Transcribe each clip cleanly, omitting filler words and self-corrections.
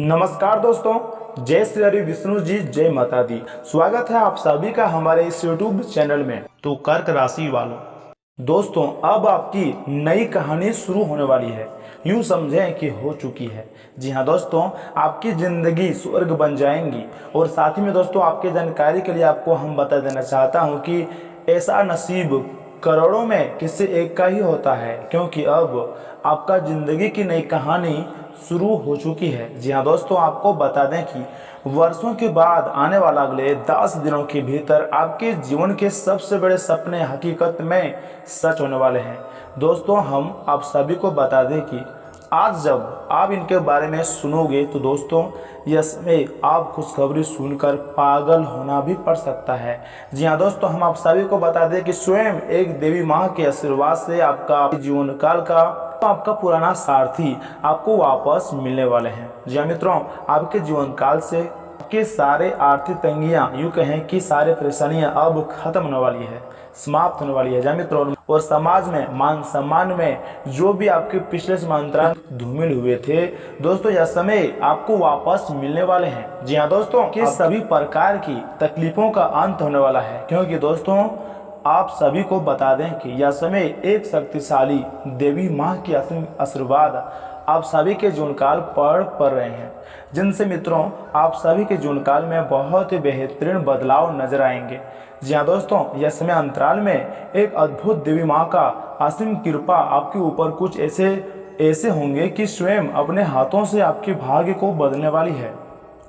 नमस्कार दोस्तों, जय श्री हरि विष्णु जी, जय माता दी। स्वागत है आप सभी का हमारे इस YouTube चैनल में। तो कर्क राशि वालों, दोस्तों अब आपकी नई कहानी शुरू होने वाली है। यूं समझें कि हो चुकी है। जी हाँ दोस्तों, आपकी ज़िंदगी स्वर्ग बन जाएंगी। और साथ ही में दोस्तों, आपके जानकारी के लिए आपको हम बता देना चाहता हूं कि ऐसा नसीब करोड़ों में किसी एक का ही होता है, क्योंकि अब आपका ज़िंदगी की नई कहानी शुरू हो चुकी है। जी हाँ दोस्तों, आपको बता दें कि वर्षों के बाद आने वाला अगले 10 दिनों के भीतर आपके जीवन के सबसे बड़े सपने हकीकत में सच होने वाले हैं। दोस्तों हम आप सभी को बता दें कि आज जब आप इनके बारे में सुनोगे तो दोस्तों इसमें आप खुशखबरी सुनकर पागल होना भी पड़ सकता है। जी हाँ दोस्तों, हम आप सभी को बता दें कि स्वयं एक देवी माँ के आशीर्वाद से आपका जीवन काल का आपका पुराना सारथी आपको वापस मिलने वाले हैं। जी हाँ मित्रों, आपके जीवन काल से आपके सारे आर्थिक तंगियां, यूँ कहें कि सारे परेशानियां अब खत्म होने वाली है, समाप्त होने वाली है। जी हाँ मित्रों, और समाज में मान सम्मान में जो भी आपके पिछले समांतराल धूमिल हुए थे दोस्तों, यह समय आपको वापस मिलने वाले हैं। जी हाँ दोस्तों, कि सभी प्रकार की तकलीफों का अंत होने वाला है, क्योंकि दोस्तों आप सभी को बता दें कि यह समय एक शक्तिशाली देवी माँ की आशीर्वाद आप सभी के जीवन काल पर पड़ रहे हैं, जिनसे मित्रों आप सभी के जीवन काल में बहुत ही बेहतरीन बदलाव नजर आएंगे। जी हाँ दोस्तों, यह समय अंतराल में एक अद्भुत देवी माँ का असीम कृपा आपके ऊपर कुछ ऐसे होंगे कि स्वयं अपने हाथों से आपके भाग्य को बदलने वाली है।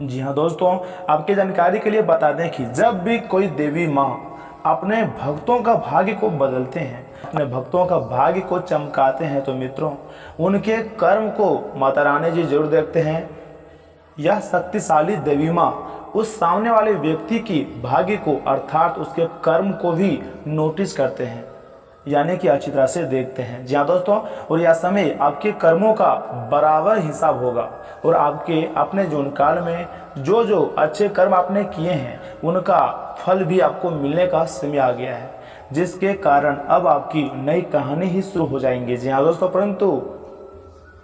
जी हाँ दोस्तों, आपकी जानकारी के लिए बता दें कि जब भी कोई देवी माँ अपने भक्तों का भाग्य को बदलते हैं, अपने भक्तों का भाग्य को चमकाते हैं, तो मित्रों उनके कर्म को माता रानी जी जरूर देखते हैं। यह शक्तिशाली देवी माँ उस सामने वाले व्यक्ति की भाग्य को अर्थात उसके कर्म को भी नोटिस करते हैं, यानी कि अच्छी तरह से देखते हैं। जी हाँ दोस्तों, और यह समय आपके कर्मों का बराबर हिसाब होगा और आपके अपने जीवन काल में जो जो अच्छे कर्म आपने किए हैं उनका फल भी आपको मिलने का समय आ गया है, जिसके कारण अब आपकी नई कहानी ही शुरू हो जाएंगी। जी हाँ दोस्तों, परंतु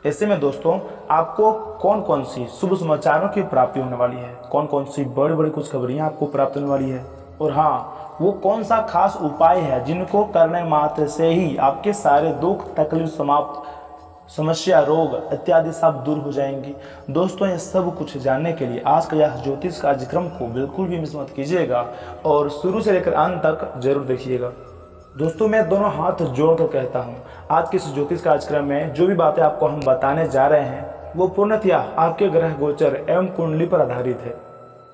ऐसे में दोस्तों आपको कौन कौन सी शुभ समाचारों की प्राप्ति होने वाली है, कौन कौन सी बड़ी बड़ी खुशखबरियाँ आपको प्राप्त होने वाली है, और हाँ वो कौन सा खास उपाय है जिनको करने मात्र से ही आपके सारे दुख तकलीफ समाप्त, समस्या रोग इत्यादि सब दूर हो जाएंगी। दोस्तों ये सब कुछ जानने के लिए आज का यह ज्योतिष कार्यक्रम को बिल्कुल भी मिस मत कीजिएगा और शुरू से लेकर अंत तक जरूर देखिएगा। दोस्तों मैं दोनों हाथ जोड़कर कहता हूँ, आज के इस ज्योतिष कार्यक्रम में जो भी बातें आपको हम बताने जा रहे हैं वो पूर्णतया आपके ग्रह गोचर एवं कुंडली पर आधारित है,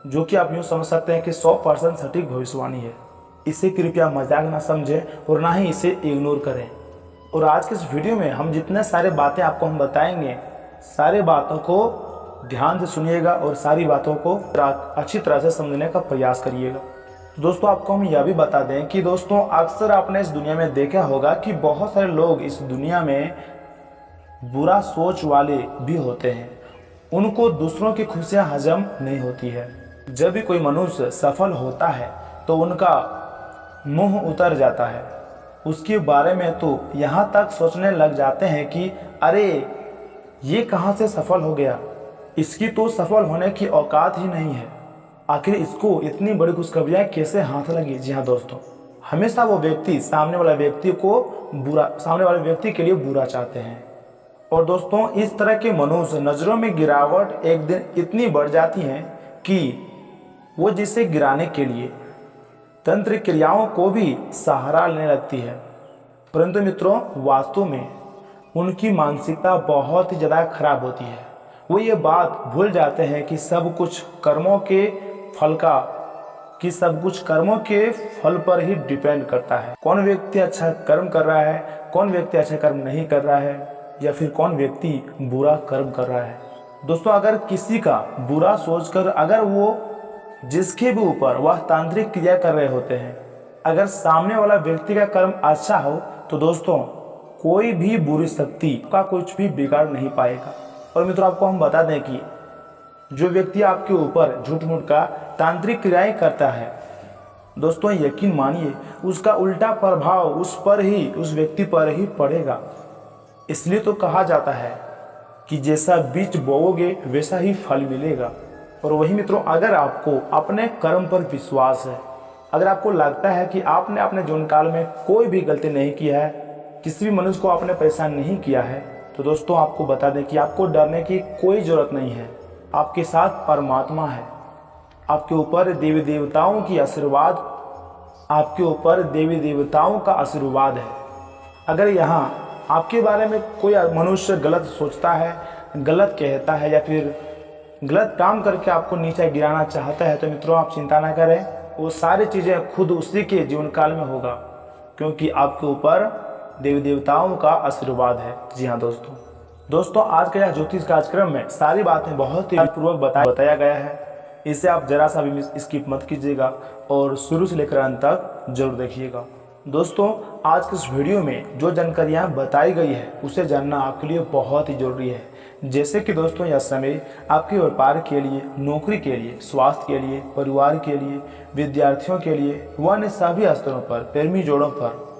जो कि आप यूँ समझ सकते हैं कि 100% सटीक भविष्यवाणी है। इसे कृपया मजाक ना समझें और ना ही इसे इग्नोर करें। और आज के इस वीडियो में हम जितने सारे बातें आपको हम बताएंगे, सारे बातों को ध्यान से सुनिएगा और सारी बातों को अच्छी तरह से समझने का प्रयास करिएगा। दोस्तों आपको हम यह भी बता दें कि दोस्तों अक्सर आपने इस दुनिया में देखा होगा कि बहुत सारे लोग इस दुनिया में बुरा सोच वाले भी होते हैं, उनको दूसरों की खुशियां हजम नहीं होती है। जब भी कोई मनुष्य सफल होता है तो उनका मुंह उतर जाता है, उसके बारे में तो यहाँ तक सोचने लग जाते हैं कि अरे ये कहाँ से सफल हो गया, इसकी तो सफल होने की औकात ही नहीं है, आखिर इसको इतनी बड़ी खुशखबरियाँ कैसे हाथ लगी। जी हाँ दोस्तों, हमेशा वो व्यक्ति सामने वाले व्यक्ति के लिए बुरा चाहते हैं। और दोस्तों इस तरह के मनुष्य नज़रों में गिरावट एक दिन इतनी बढ़ जाती है कि वो जिसे गिराने के लिए तंत्र क्रियाओं को भी सहारा लेने लगती है, परंतु मित्रों वास्तव में उनकी मानसिकता बहुत ही ज़्यादा खराब होती है। वो ये बात भूल जाते हैं कि सब कुछ कर्मों के फल पर ही डिपेंड करता है। कौन व्यक्ति अच्छा कर्म कर रहा है, कौन व्यक्ति अच्छा कर्म नहीं कर रहा है, या फिर कौन व्यक्ति बुरा कर्म कर रहा है। दोस्तों अगर किसी का बुरा सोचकर अगर वो जिसके भी ऊपर वह तांत्रिक क्रिया कर रहे होते हैं, अगर सामने वाला व्यक्ति का कर्म अच्छा हो तो दोस्तों कोई भी बुरी शक्ति का कुछ भी बिगाड़ नहीं पाएगा। और मित्रों आपको हम बता दें कि जो व्यक्ति आपके ऊपर झूठ मूठ का तांत्रिक क्रियाएं करता है, दोस्तों यकीन मानिए उसका उल्टा प्रभाव उस व्यक्ति पर ही पड़ेगा। इसलिए तो कहा जाता है कि जैसा बीज बोओगे वैसा ही फल मिलेगा। और वही मित्रों, अगर आपको अपने कर्म पर विश्वास है, अगर आपको लगता है कि आपने अपने जीवन काल में कोई भी गलती नहीं किया है, किसी भी मनुष्य को आपने परेशान नहीं किया है, तो दोस्तों आपको बता दें कि आपको डरने की कोई ज़रूरत नहीं है। आपके साथ परमात्मा है, आपके ऊपर देवी देवताओं की आशीर्वाद, आपके ऊपर देवी देवताओं का आशीर्वाद है। अगर यहाँ आपके बारे में कोई मनुष्य गलत सोचता है, गलत कहता है या फिर गलत काम करके आपको नीचे गिराना चाहता है, तो मित्रों आप चिंता ना करें, वो सारी चीज़ें खुद उसी के जीवन काल में होगा, क्योंकि आपके ऊपर देवी देवताओं का आशीर्वाद है। जी हाँ दोस्तों आज का यह ज्योतिष कार्यक्रम में सारी बातें बहुत ही पूर्वक बताया गया है। इसे आप जरा सा भी स्किप मत कीजिएगा और शुरू से लेकर अंत तक जरूर देखिएगा। दोस्तों आज के इस वीडियो में जो जानकारियाँ बताई गई है उसे जानना आपके लिए बहुत ही जरूरी है। जैसे कि दोस्तों यह समय आपके व्यापार के लिए, नौकरी के लिए, स्वास्थ्य के लिए, परिवार के लिए, विद्यार्थियों के लिए व अन्य सभी स्तरों पर, प्रेमी जोड़ों पर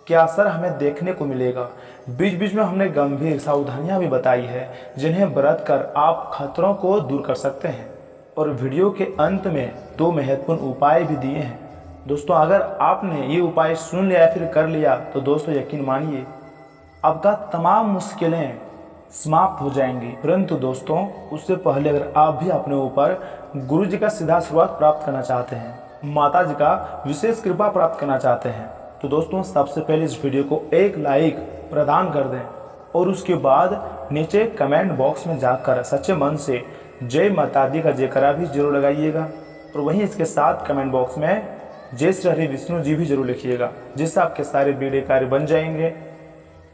क्या असर हमें देखने को मिलेगा। बीच बीच में हमने गंभीर सावधानियां भी बताई है जिन्हें बरत कर आप खतरों को दूर कर सकते हैं। और वीडियो के अंत में 2 महत्वपूर्ण उपाय भी दिए हैं। दोस्तों अगर आपने ये उपाय सुन लिया या फिर कर लिया तो दोस्तों यकीन मानिए आपका तमाम मुश्किलें समाप्त हो जाएंगी। परंतु दोस्तों उससे पहले अगर आप भी अपने ऊपर गुरु जी का सीधा आशीर्वाद प्राप्त करना चाहते हैं, माता जी का विशेष कृपा प्राप्त करना चाहते हैं, तो दोस्तों सबसे पहले इस वीडियो को एक लाइक प्रदान कर दें और उसके बाद नीचे कमेंट बॉक्स में जाकर सच्चे मन से जय माता दी का जयकारा भी जरूर लगाइएगा। और वहीं इसके साथ कमेंट बॉक्स में जय श्री हरि विष्णु जी भी जरूर लिखिएगा, जिससे आपके सारे बीड़े कार्य बन जाएंगे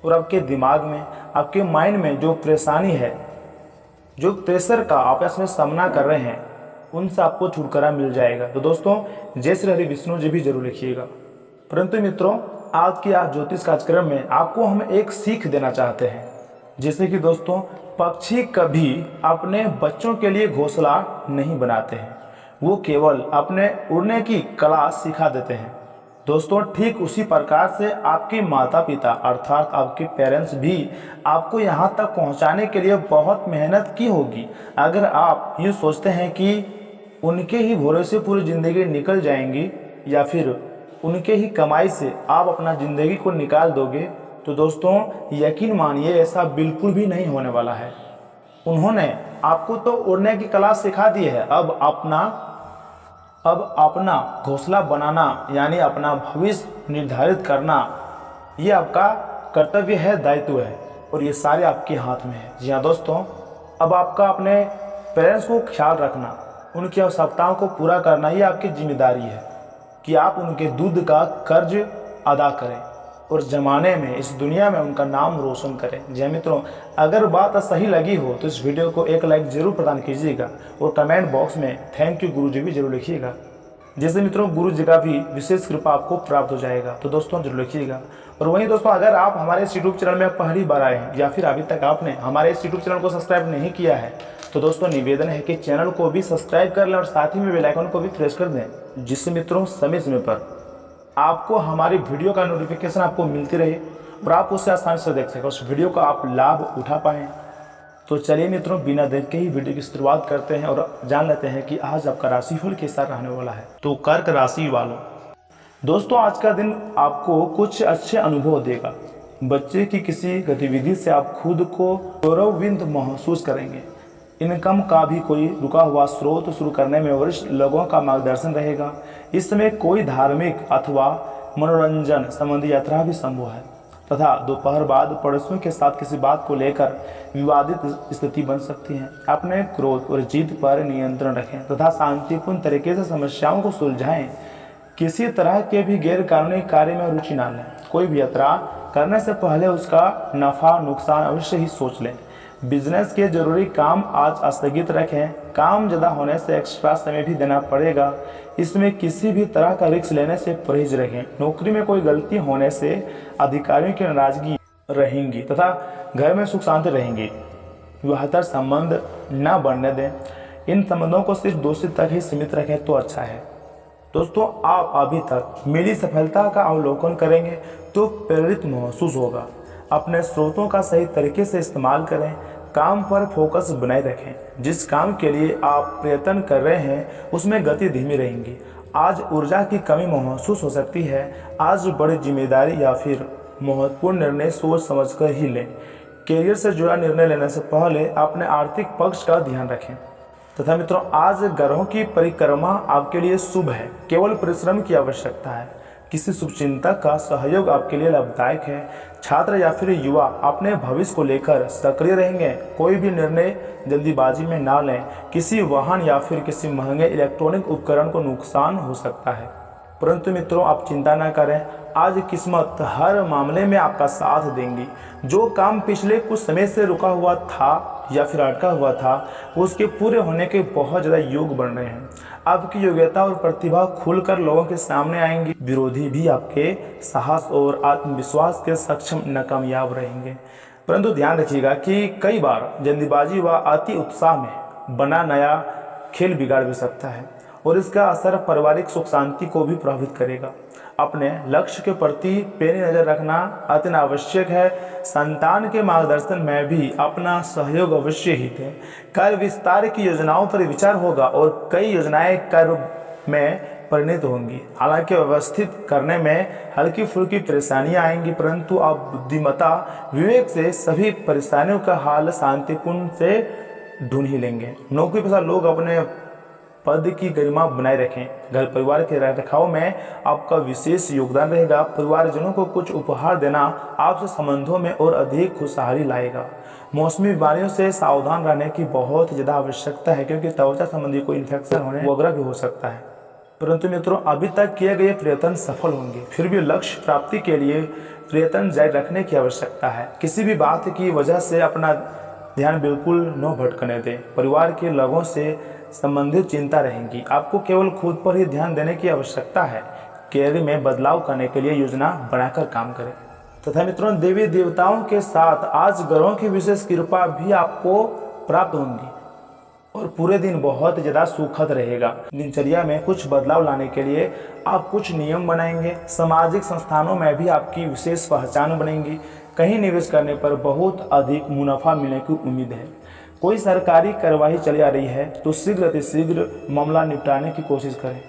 और आपके दिमाग में, आपके माइंड में जो परेशानी है, जो प्रेशर का आप इसमें सामना कर रहे हैं, उनसे आपको छुटकारा मिल जाएगा। तो दोस्तों जय श्री हरि विष्णु जी भी जरूर लिखिएगा। परंतु मित्रों आज के ज्योतिष कार्यक्रम में आपको हम एक सीख देना चाहते हैं। जैसे कि दोस्तों पक्षी कभी अपने बच्चों के लिए घोंसला नहीं बनाते हैं, वो केवल अपने उड़ने की कला सिखा देते हैं। दोस्तों ठीक उसी प्रकार से आपके माता पिता अर्थात आपके पेरेंट्स भी आपको यहाँ तक पहुँचाने के लिए बहुत मेहनत की होगी। अगर आप ये सोचते हैं कि उनके ही भरोसे पूरी ज़िंदगी निकल जाएंगी या फिर उनके ही कमाई से आप अपना ज़िंदगी को निकाल दोगे, तो दोस्तों यकीन मानिए ऐसा बिल्कुल भी नहीं होने वाला है। उन्होंने आपको तो उड़ने की कला सिखा दी है, अब अपना घोंसला बनाना यानी अपना भविष्य निर्धारित करना ये आपका कर्तव्य है, दायित्व है और ये सारे आपके हाथ में है। जी हाँ दोस्तों, अब आपका अपने पेरेंट्स को ख्याल रखना, उनकी आवश्यकताओं को पूरा करना ये आपकी जिम्मेदारी है कि आप उनके दूध का कर्ज अदा करें और ज़माने में, इस दुनिया में उनका नाम रोशन करें। जी मित्रों अगर बात सही लगी हो तो इस वीडियो को एक लाइक जरूर प्रदान कीजिएगा और कमेंट बॉक्स में थैंक यू गुरु जी भी जरूर लिखिएगा, जिससे मित्रों गुरु जी का भी विशेष कृपा आपको प्राप्त हो जाएगा। तो दोस्तों जरूर लिखिएगा। और वहीं दोस्तों अगर आप हमारे इस यूट्यूब चैनल में पहली बार आए हैं या फिर अभी तक आपने हमारे इस यूट्यूब चैनल को सब्सक्राइब नहीं किया है, तो दोस्तों निवेदन है कि चैनल को भी सब्सक्राइब कर लें और साथ ही में बेल आइकन को भी प्रेस कर दें, जिससे मित्रों समय समय पर आपको हमारी वीडियो का नोटिफिकेशन आपको मिलती रहे और आप उससे आसानी से देख सकें, उस वीडियो का आप लाभ उठा पाएँ। तो चलिए मित्रों बिना देर के ही वीडियो की शुरुआत करते हैं और जान लेते हैं कि आज आपका राशिफल कैसा रहने वाला है। तो कर्क राशि वालों, दोस्तों आज का दिन आपको कुछ अच्छे अनुभव देगा। बच्चे की किसी गतिविधि से आप खुद को गौरवान्वित महसूस करेंगे। इनकम का भी कोई रुका हुआ स्रोत शुरू करने में वरिष्ठ लोगों का मार्गदर्शन रहेगा। इस समय कोई धार्मिक अथवा मनोरंजन संबंधी यात्रा भी संभव है तथा दोपहर बाद पड़ोसियों के साथ किसी बात को लेकर विवादित स्थिति बन सकती है। अपने क्रोध और जिद पर नियंत्रण रखें तथा शांतिपूर्ण तरीके से समस्याओं को सुलझाएं। किसी तरह के भी गैर कानूनी कार्य में रुचि न लें। कोई भी यात्रा करने से पहले उसका नफा नुकसान अवश्य ही सोच लें। बिजनेस के जरूरी काम आज स्थगित रखें। काम ज़्यादा होने से एक्स्ट्रा समय भी देना पड़ेगा। इसमें किसी भी तरह का रिस्क लेने से परहेज रखें। नौकरी में कोई गलती होने से अधिकारियों की नाराजगी रहेंगी तथा घर में सुख शांति रहेंगी। विवाहेतर संबंध न बढ़ने दें। इन संबंधों को सिर्फ दोस्ती तक ही सीमित रखें तो अच्छा है। दोस्तों आप अभी तक मिली सफलता का अवलोकन करेंगे तो प्रेरित महसूस होगा। अपने स्रोतों का सही तरीके से इस्तेमाल करें काम पर फोकस बनाए रखें। जिस काम के लिए आप प्रयत्न कर रहे हैं उसमें गति धीमी रहेंगी। आज ऊर्जा की कमी महसूस हो सकती है। आज बड़ी जिम्मेदारी या फिर महत्वपूर्ण निर्णय सोच समझकर ही लें। करियर से जुड़ा निर्णय लेने से पहले अपने आर्थिक पक्ष का ध्यान रखें। तथा मित्रों, आज ग्रहों की परिक्रमा आपके लिए शुभ है। केवल परिश्रम की आवश्यकता है। किसी शुभचिंतक का सहयोग आपके लिए लाभदायक है। छात्र या फिर युवा अपने भविष्य को लेकर सक्रिय रहेंगे। कोई भी निर्णय जल्दीबाजी में ना लें। किसी वाहन या फिर किसी महंगे इलेक्ट्रॉनिक उपकरण को नुकसान हो सकता है। परंतु मित्रों, आप चिंता न करें। आज किस्मत हर मामले में आपका साथ देंगी। जो काम पिछले कुछ समय से रुका हुआ था या फिर अटका हुआ था, उसके पूरे होने के बहुत ज़्यादा योग बन रहे हैं। आपकी योग्यता और प्रतिभा खुलकर लोगों के सामने आएंगी। विरोधी भी आपके साहस और आत्मविश्वास के सक्षम नाकामयाब रहेंगे। परंतु ध्यान रखिएगा कि कई बार जल्दीबाजी व अति उत्साह में बना नया खेल बिगाड़ भी सकता है और इसका असर पारिवारिक सुख शांति को भी प्रभावित करेगा। अपने लक्ष्य के प्रति पैनी नजर रखना अत्यंत आवश्यक है। संतान के मार्गदर्शन में भी अपना सहयोग अवश्य ही दें। कार्य विस्तार की योजनाओं पर विचार होगा और कई योजनाएं कार्य में परिणत होंगी। हालांकि व्यवस्थित करने में हल्की फुल्की परेशानियां आएंगी, परंतु आप बुद्धिमत्ता विवेक से सभी परेशानियों का हल शांतिपूर्ण से ढूंढ ही लेंगे। नौकरी पेशा लोग अपने पद की गरिमा बनाए रखें। घर परिवार के रखरखाव में आपका विशेष योगदान रहेगा। परिवारजनों को कुछ उपहार देना आपसे संबंधों में और अधिक खुशहाली लाएगा। मौसमी बीमारियों से सावधान रहने की बहुत ज़्यादा आवश्यकता है, क्योंकि त्वचा संबंधी कोई इन्फेक्शन होने वगैरह भी हो सकता है। परंतु मित्रों, अभी तक किए गए प्रयत्न सफल होंगे। फिर भी लक्ष्य प्राप्ति के लिए प्रयत्न जारी रखने की आवश्यकता है। किसी भी बात की वजह से अपना ध्यान बिल्कुल न भटकने दें। परिवार के लोगों से संबंधित चिंता रहेंगी। आपको केवल खुद पर ही ध्यान देने की आवश्यकता है। करियर में बदलाव करने के लिए योजना बनाकर काम करें। तथा मित्रों, देवी देवताओं के साथ आज ग्रहों की विशेष कृपा भी आपको प्राप्त होंगी और पूरे दिन बहुत ज़्यादा सुखद रहेगा। दिनचर्या में कुछ बदलाव लाने के लिए आप कुछ नियम बनाएंगे। सामाजिक संस्थानों में भी आपकी विशेष पहचान बनेगी। कहीं निवेश करने पर बहुत अधिक मुनाफा मिलने की उम्मीद है। कोई सरकारी कार्रवाई चली आ रही है तो शीघ्र अतिशीघ्र मामला निपटाने की कोशिश करें।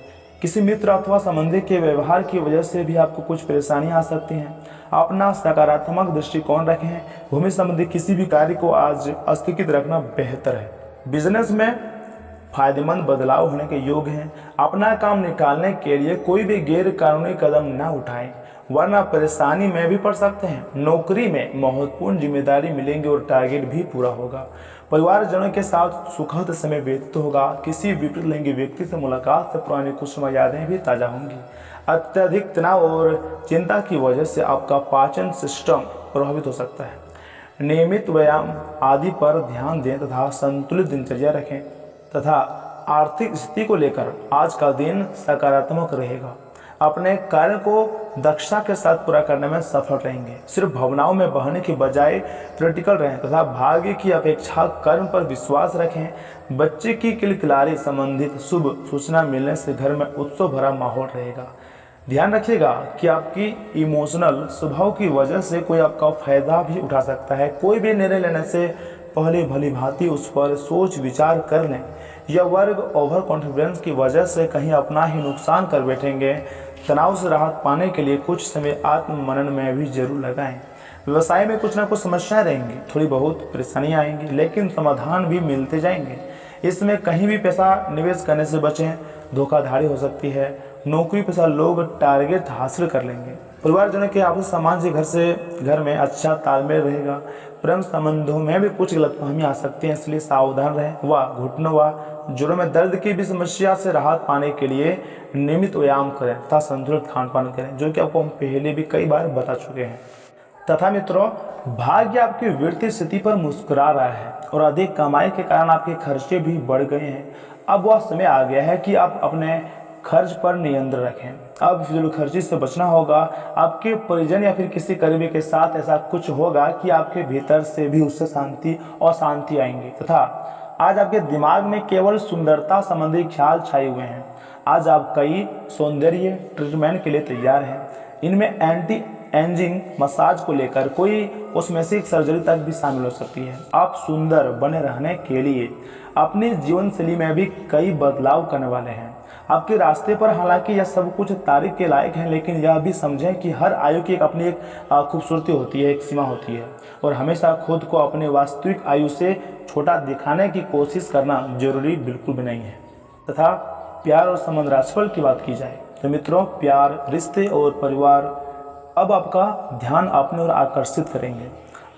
किसी मित्र अथवा संबंधी के व्यवहार की वजह से भी आपको कुछ परेशानियां आ सकती हैं। अपना सकारात्मक दृष्टिकोण रखें। भूमि संबंधी किसी भी कार्य को आज स्थगित रखना बेहतर है। बिजनेस में फायदेमंद बदलाव होने के योग हैं। अपना काम निकालने के लिए कोई भी गैर कानूनी कदम न उठाएं, वरना परेशानी में भी पड़ सकते हैं। नौकरी में महत्वपूर्ण जिम्मेदारी मिलेंगी और टारगेट भी पूरा होगा। परिवारजनों के साथ सुखद समय व्यतीत होगा। किसी विपरीत लिंगी व्यक्ति से मुलाकात से पुरानी कुछ यादें भी ताज़ा होंगी। अत्यधिक तनाव और चिंता की वजह से आपका पाचन सिस्टम प्रभावित हो सकता है। नियमित व्यायाम आदि पर ध्यान दें तथा संतुलित दिनचर्या रखें तथा आर्थिक स्थिति को लेकर आज का दिन सकारात्मक रहेगा। अपने कार्य को दक्षता के साथ पूरा करने में सफल रहेंगे। सिर्फ भावनाओं में बहने की बजाय प्रैक्टिकल रहें तथा भाग्य की अपेक्षा कर्म पर विश्वास रखें। बच्चे की किलकिलारी संबंधित शुभ सूचना मिलने से घर में उत्सव भरा माहौल रहेगा। ध्यान रखिएगा कि आपकी इमोशनल स्वभाव की वजह से कोई आपका फायदा भी उठा सकता है। कोई भी निर्णय लेने से पहले भली भांति उस पर सोच विचार कर लें। यह वर्ग ओवर कॉन्फिडेंस की वजह से कहीं अपना ही नुकसान कर बैठेंगे। तनाव से राहत पाने के लिए कुछ समय आत्ममनन में भी जरूर लगाएं। व्यवसाय में कुछ ना कुछ समस्याएं रहेंगी, थोड़ी बहुत परेशानियां आएंगी, लेकिन समाधान भी मिलते जाएंगे। इसमें कहीं भी पैसा निवेश करने से बचें, धोखाधड़ी हो सकती है। नौकरी पेशा लोग टारगेट हासिल कर लेंगे। परिवारजनों के आपसी सम्मान से घर में अच्छा तालमेल रहेगा। प्रेम संबंधों में भी कुछ गलतफहमी आ सकती है, इसलिए सावधान रहें। वह घुटनों व जोड़ों में दर्द की भी समस्या से राहत पाने के लिए नियमित व्यायाम करें तथा संतुलित खान पान करें, जो कि आपको हम पहले भी कई बार बता चुके हैं। तथा मित्रों, भाग्य आपकी वित्तीय स्थिति पर मुस्कुरा रहा है और अधिक कमाई के कारण आपके खर्चे भी बढ़ गए हैं। अब वह समय आ गया है कि आप अपने खर्च पर नियंत्रण रखें। अब फिजूल खर्ची से बचना होगा। आपके परिजन या फिर किसी करीबी के साथ ऐसा कुछ होगा कि आपके भीतर से भी उससे शांति और शांति आएंगी तथा आज आपके दिमाग में केवल सुंदरता संबंधी ख्याल छाए हुए हैं। आज आप कई सौंदर्य ट्रीटमेंट के लिए तैयार हैं। इनमें एंटी एंजिंग, मसाज को लेकर कोई कॉस्मेटिक सर्जरी तक भी शामिल हो सकती है। आप सुंदर बने रहने के लिए अपनी जीवन शैली में भी कई बदलाव करने वाले हैं आपके रास्ते पर। हालांकि यह सब कुछ तारीफ के लायक है, लेकिन यह भी समझें कि हर आयु की अपनी एक खूबसूरती होती है, एक सीमा होती है, और हमेशा खुद को अपने वास्तविक आयु से छोटा दिखाने की कोशिश करना जरूरी बिल्कुल भी नहीं है। तथा प्यार और संबंध राशिफल की बात की जाए तो मित्रों, प्यार, रिश्ते और परिवार अब आपका ध्यान अपने ओर आकर्षित करेंगे।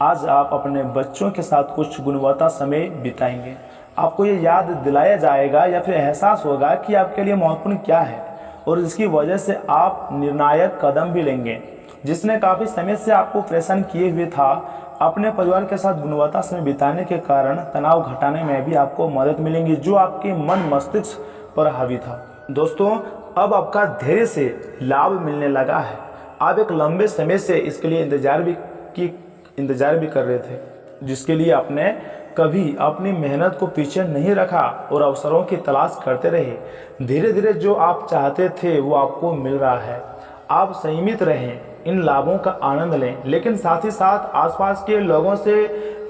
आज आप अपने बच्चों के साथ कुछ गुणवत्ता समय बिताएंगे। आपको ये याद दिलाया जाएगा या फिर एहसास होगा कि आपके लिए महत्वपूर्ण क्या है, और इसकी वजह से आप निर्णायक कदम भी लेंगे। जिसने काफ़ी समय से आपको परेशान किए हुए था, अपने परिवार के साथ गुणवत्ता समय बिताने के कारण तनाव घटाने में भी आपको मदद मिलेंगी, जो आपके मन मस्तिष्क पर हावी था। दोस्तों, अब आपका धैर्य से लाभ मिलने लगा है। आप एक लंबे समय से इसके लिए इंतजार भी कर रहे थे, जिसके लिए आपने कभी अपनी मेहनत को पीछे नहीं रखा और अवसरों की तलाश करते रहे। धीरे धीरे जो आप चाहते थे वो आपको मिल रहा है। आप संयमित रहें, इन लाभों का आनंद लें, लेकिन साथ ही साथ आसपास के लोगों से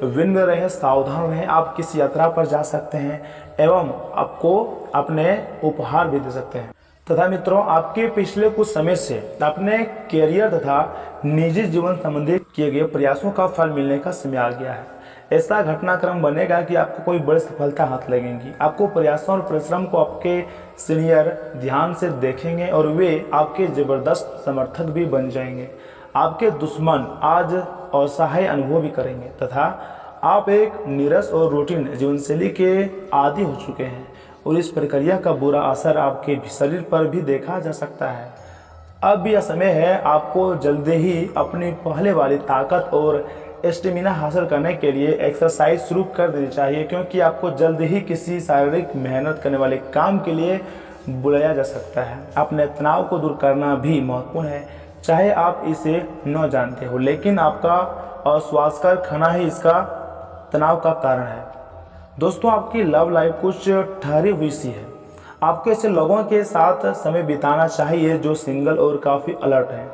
विनम्र रहें, सावधान रहें। आप किसी यात्रा पर जा सकते हैं एवं आपको अपने उपहार भी दे सकते हैं। तथा मित्रों, आपके पिछले कुछ समय से अपने कैरियर तथा निजी जीवन संबंधी किए गए प्रयासों का फल मिलने का समय आ गया है। ऐसा घटनाक्रम बनेगा कि आपको कोई बड़ी सफलता हाथ लगेगी। आपको प्रयासों और परिश्रम को आपके सीनियर ध्यान से देखेंगे और वे आपके जबरदस्त समर्थक भी बन जाएंगे। आपके दुश्मन आज असहाय अनुभव भी करेंगे तथा आप एक नीरस और रूटीन जीवनशैली के आदी हो चुके हैं, और इस प्रक्रिया का बुरा असर आपके शरीर पर भी देखा जा सकता है। अब यह समय है आपको जल्दी ही अपनी पहले वाली ताकत और स्टेमिना हासिल करने के लिए एक्सरसाइज शुरू कर देनी चाहिए, क्योंकि आपको जल्द ही किसी शारीरिक मेहनत करने वाले काम के लिए बुलाया जा सकता है। अपने तनाव को दूर करना भी महत्वपूर्ण है, चाहे आप इसे न जानते हो, लेकिन आपका अस्वास्थ्यकर खाना ही इसका तनाव का कारण है। दोस्तों, आपकी लव लाइफ कुछ ठहरी हुई सी है। आपको ऐसे लोगों के साथ समय बिताना चाहिए जो सिंगल और काफ़ी अलर्ट हैं।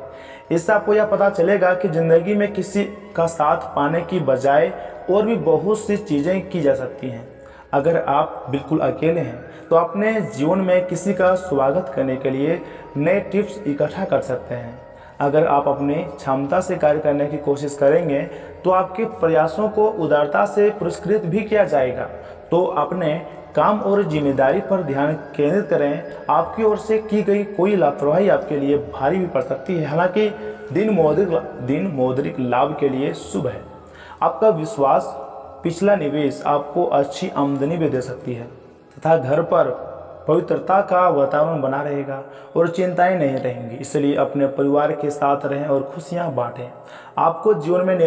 इससे आपको यह पता चलेगा कि ज़िंदगी में किसी का साथ पाने की बजाय और भी बहुत सी चीज़ें की जा सकती हैं। अगर आप बिल्कुल अकेले हैं तो अपने जीवन में किसी का स्वागत करने के लिए नए टिप्स इकट्ठा कर सकते हैं। अगर आप अपनी क्षमता से कार्य करने की कोशिश करेंगे तो आपके प्रयासों को उदारता से पुरस्कृत भी किया जाएगा। तो अपने काम और जिम्मेदारी पर ध्यान केंद्रित करें। आपकी ओर से की गई कोई लापरवाही आपके लिए भारी भी पड़ सकती है। हालांकि दिन मौद्रिक लाभ के लिए शुभ है। आपका विश्वास पिछला निवेश आपको अच्छी आमदनी भी दे सकती है तथा घर पर पवित्रता का वातावरण बना रहेगा और चिंताएं नहीं रहेंगी। इसलिए अपने परिवार के साथ रहें और खुशियां बांटें। आपको जीवन में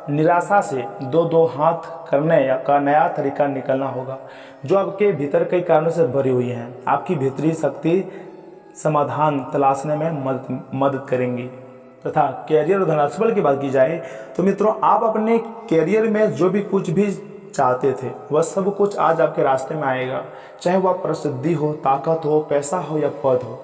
निराशा से दो हाथ करने का नया तरीका निकलना होगा, जो आपके भीतर कई कारणों से भरी हुई हैं। आपकी भीतरी शक्ति समाधान तलाशने में मदद करेंगी। तथा कैरियर और धनराशिफल की बात की जाए तो मित्रों, आप अपने कैरियर में जो भी कुछ भी चाहते थे वह सब कुछ आज आपके रास्ते में आएगा। चाहे वह प्रसिद्धि हो, ताकत हो, पैसा हो या पद हो।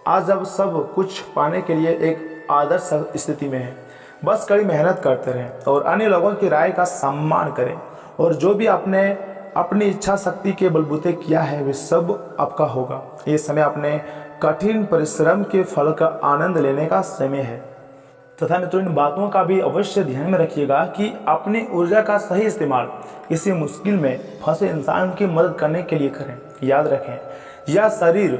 आज अब सब कुछ पाने के लिए एक आदर्श स्थिति में है। बस कड़ी मेहनत करते रहें और अन्य लोगों की राय का सम्मान करें, और जो भी आपने अपनी इच्छा शक्ति के बलबूते किया है वे सब आपका होगा। ये समय अपने कठिन परिश्रम के फल का आनंद लेने का समय है। तथा मित्रों, इन बातों का भी अवश्य ध्यान में रखिएगा कि अपनी ऊर्जा का सही इस्तेमाल किसी मुश्किल में फंसे इंसान की मदद करने के लिए करें। याद रखें, यह शरीर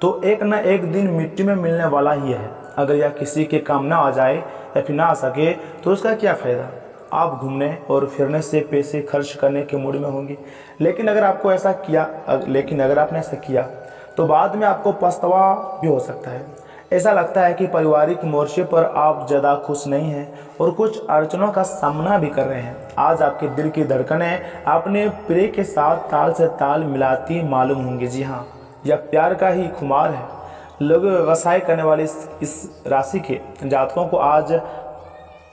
तो एक न एक दिन मिट्टी में मिलने वाला ही है। अगर यह किसी के काम ना आ जाए या फिर ना आ सके तो उसका क्या फ़ायदा। आप घूमने और फिरने से पैसे खर्च करने के मूड में होंगे, लेकिन अगर आपने ऐसा किया तो बाद में आपको पछतावा भी हो सकता है। ऐसा लगता है कि पारिवारिक मोर्चे पर आप ज़्यादा खुश नहीं हैं और कुछ अड़चनों का सामना भी कर रहे हैं। आज आपके दिल की धड़कनें अपने प्रिय के साथ ताल से ताल मिलाती मालूम होंगी। जी हाँ, यह प्यार का ही खुमार है। लोग व्यवसाय करने वाले इस राशि के जातकों को आज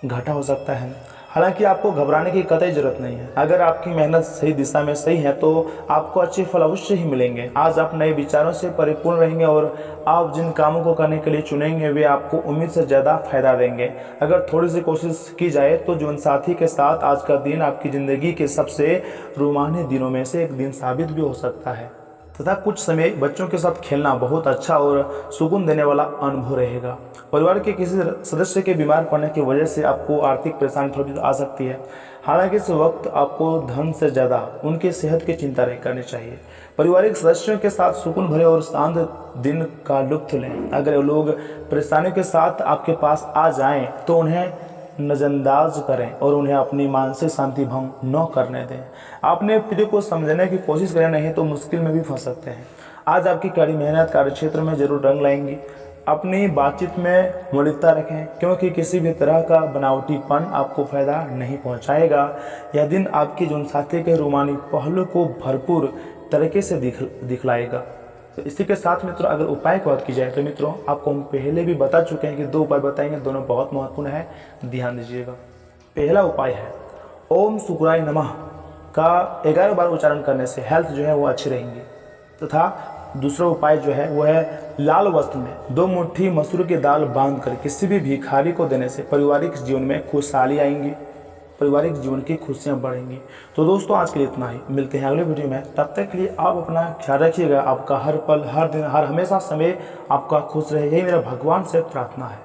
घाटा हो सकता है। हालांकि आपको घबराने की कतई जरूरत नहीं है। अगर आपकी मेहनत सही दिशा में सही है तो आपको अच्छे फल अवश्य ही मिलेंगे। आज आप नए विचारों से परिपूर्ण रहेंगे और आप जिन कामों को करने के लिए चुनेंगे वे आपको उम्मीद से ज़्यादा फायदा देंगे। अगर थोड़ी सी कोशिश की जाए तो जीवन साथी के साथ आज का दिन आपकी ज़िंदगी के सबसे रोमांचक दिनों में से एक दिन साबित भी हो सकता है तथा कुछ समय बच्चों के साथ खेलना बहुत अच्छा और सुकून देने वाला अनुभव रहेगा। परिवार के किसी सदस्य के बीमार पड़ने की वजह से आपको आर्थिक परेशानी थोड़ी आ सकती है। हालांकि इस वक्त आपको धन से ज़्यादा उनकी सेहत की चिंता नहीं करनी चाहिए। पारिवारिक सदस्यों के साथ सुकून भरे और शांत दिन का लुत्फ लें। अगर लोग परेशानियों के साथ आपके पास आ जाएं तो उन्हें नज़रअंदाज करें और उन्हें अपनी मानसिक शांति भंग न करने दें। अपने प्रिय को समझने की कोशिश करें, नहीं तो मुश्किल में भी फंस सकते हैं। आज आपकी कड़ी मेहनत कार्यक्षेत्र में जरूर रंग लाएंगी। अपनी बातचीत में मौलिकता रखें, क्योंकि किसी भी तरह का बनावटीपन आपको फायदा नहीं पहुंचाएगा। यह दिन आपके जीवनसाथी के रोमानी पहलू को भरपूर तरीके से दिखलाएगा। तो इसी के साथ मित्रों अगर उपाय की बात की जाए तो मित्रों आपको हम पहले भी बता चुके हैं कि 2 उपाय बताएंगे, दोनों बहुत महत्वपूर्ण है, ध्यान दीजिएगा। पहला उपाय है ओम शुक्राय नमः का 11 बार उच्चारण करने से हेल्थ जो है वो अच्छी रहेंगी। तथा दूसरा उपाय जो है वो है लाल वस्त्र में 2 मुट्ठी मसूर की दाल बांधकर किसी भी भिखारी को देने से पारिवारिक जीवन में खुशहाली आएंगी, पारिवारिक जीवन की खुशियां बढ़ेंगी। तो दोस्तों आज के लिए इतना ही, मिलते हैं अगले वीडियो में। तब तक के लिए आप अपना ख्याल रखिएगा। आपका हर पल, हर दिन, हर हमेशा समय आपका खुश रहे, यही मेरा भगवान से प्रार्थना है।